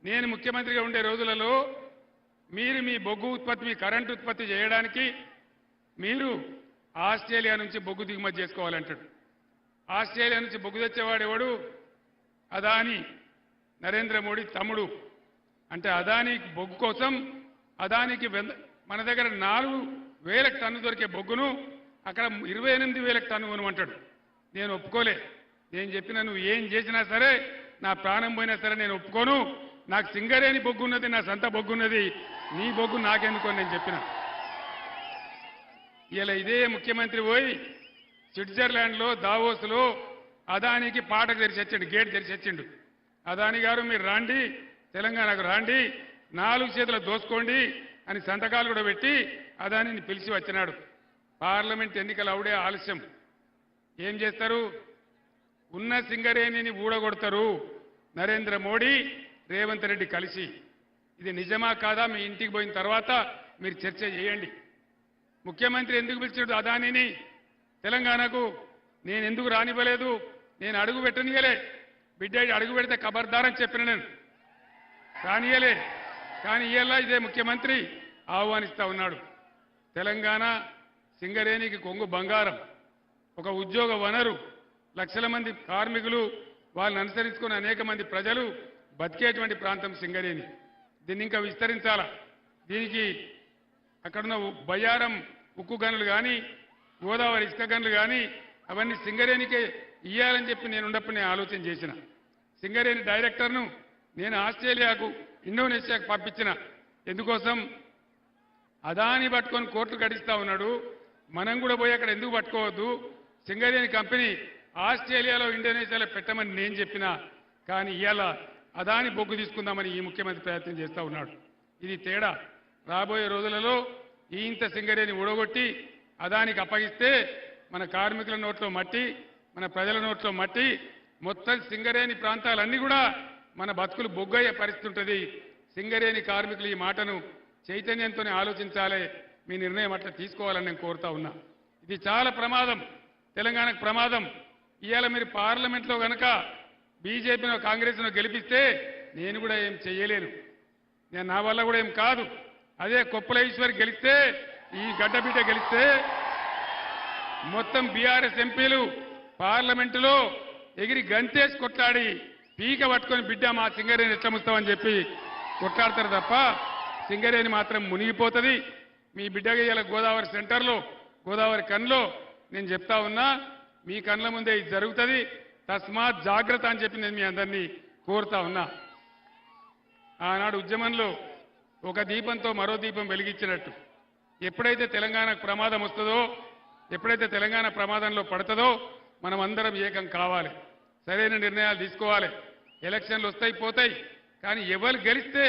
నేను ముఖ్యమంత్రిగా ఉండే రోజులలో మీరు మీ బొగ్గు ఉత్పత్తి మీ కరెంటు ఉత్పత్తి చేయడానికి మీరు ఆస్ట్రేలియా నుంచి బొగ్గు దిగుమతి చేసుకోవాలంటాడు. ఆస్ట్రేలియా నుంచి బొగ్గు తెచ్చేవాడు ఎవడు? అదాని నరేంద్ర మోడీ తమ్ముడు. అంటే అదాని బొగ్గు కోసం అదానికి మన దగ్గర 4,000 టన్ను దొరికే బొగ్గును అక్కడ 28,000 టన్ను కొనమంటాడు. నేను ఒప్పుకోలే. నేను చెప్పిన నువ్వు ఏం చేసినా సరే, నా ప్రాణం పోయినా సరే నేను ఒప్పుకోను. నాకు సింగరేణి బొగ్గు ఉన్నది, నా సొంత బొగ్గు ఉన్నది, నీ బొగ్గు నాకెందుకని నేను చెప్పిన. ఇలా ఇదే ముఖ్యమంత్రి పోయి స్విట్జర్లాండ్లో దావోస్లో అదానికి పాటకు తెరిచి వచ్చిండు, గేట్ తెరిచి వచ్చిండు. అదాని గారు మీరు రాండి, తెలంగాణకు రాండి, 4 చేతులు దోసుకోండి అని సంతకాలు కూడా పెట్టి అదానిని పిలిచి వచ్చినాడు. పార్లమెంట్ ఎన్నికలు అవుడే ఆలస్యం. ఏం చేస్తారు? ఉన్న సింగరేణిని ఊడగొడతారు నరేంద్ర మోడీ రేవంత్ రెడ్డి కలిసి. ఇది నిజమా కాదా మీ ఇంటికి పోయిన తర్వాత మీరు చర్చ చేయండి. ముఖ్యమంత్రి ఎందుకు పిలిచాడు అదానిని తెలంగాణకు? నేను ఎందుకు రానివ్వలేదు? నేను అడుగు పెట్టనియలే. బిడ్డ అడుగు పెడితే ఖబర్దారని చెప్పిన నేను, రానియలే. కానీ ఇవాళ ఇదే ముఖ్యమంత్రి ఆహ్వానిస్తా ఉన్నాడు. తెలంగాణ సింగరేణికి కొంగు బంగారం, ఒక ఉద్యోగ వనరు, లక్షల మంది కార్మికులు, వాళ్ళని అనుసరించుకున్న అనేక మంది ప్రజలు బతికేటువంటి ప్రాంతం సింగరేణి. దీన్ని ఇంకా విస్తరించాలా? దీనికి అక్కడున్న బయ్యారం ఉక్కు గనులు కానీ, గోదావరి ఇసుక గనులు కానీ అవన్నీ సింగరేణికే ఇయ్యాలని చెప్పి నేను ఆలోచన చేసిన. సింగరేణి డైరెక్టర్ను నేను ఆస్ట్రేలియాకు, ఇండోనేషియాకు పంపించిన. ఎందుకోసం? అదాని పట్టుకొని కోర్టు గడిస్తా ఉన్నాడు. మనం కూడా పోయి అక్కడ ఎందుకు పట్టుకోవద్దు? సింగరేణి కంపెనీ ఆస్ట్రేలియాలో, ఇండోనేషియాలో పెట్టమని నేను చెప్పిన. కానీ ఇవాళ అదాని బొగ్గు తీసుకుందామని ఈ ముఖ్యమంత్రి ప్రయత్నం చేస్తూ ఉన్నాడు. ఇది తేడా. రాబోయే రోజులలో ఇంత సింగరేణి ఊడగొట్టి అదానికి అప్పగిస్తే మన కార్మికుల నోట్లో మట్టి, మన ప్రజల నోట్లో మట్టి, మొత్తం సింగరేణి ప్రాంతాలన్నీ కూడా మన బతుకులు బొగ్గయ్యే పరిస్థితి ఉంటుంది. సింగరేణి కార్మికులు ఈ మాటను చైతన్యంతోనే ఆలోచించాలి. మీ నిర్ణయం అట్లా తీసుకోవాలని నేను కోరుతా ఉన్నా. ఇది చాలా ప్రమాదం, తెలంగాణకు ప్రమాదం. ఇవాళ మీరు పార్లమెంట్లో కనుక బీజేపీనో కాంగ్రెస్నో గెలిపిస్తే నేను కూడా ఏం చెయ్యలేను, నా వల్ల కూడా ఏం కాదు. అదే కొప్పుల ఈశ్వర్ గెలిస్తే, ఈ గడ్డబిడ్డ గెలిస్తే మొత్తం బీఆర్ఎస్ ఎంపీలు పార్లమెంటులో ఎగిరి గంతేసి కొట్లాడి పీక పట్టుకొని బిడ్డ మా సింగరేణి ఎట్లా ముస్తామని చెప్పి కొట్లాడతారు తప్ప సింగరేణి మాత్రం మునిగిపోతుంది. మీ బిడ్డగా ఇలా గోదావరి సెంటర్లో, గోదావరి కన్లో నేను చెప్తా ఉన్నా, మీ కళ్ళ ముందే ఇది జరుగుతుంది. తస్మాత్ జాగ్రత్త అని చెప్పి నేను మీ అందరినీ కోరుతా ఉన్నా. ఆనాడు ఉద్యమంలో ఒక దీపంతో మరో దీపం వెలిగించినట్టు ఎప్పుడైతే తెలంగాణకు ప్రమాదం వస్తుందో, ఎప్పుడైతే తెలంగాణ ప్రమాదంలో పడుతుందో మనం అందరం ఏకం కావాలి, సరైన నిర్ణయాలు తీసుకోవాలి. ఎలక్షన్లు వస్తాయి పోతాయి, కానీ ఎవరు గెలిస్తే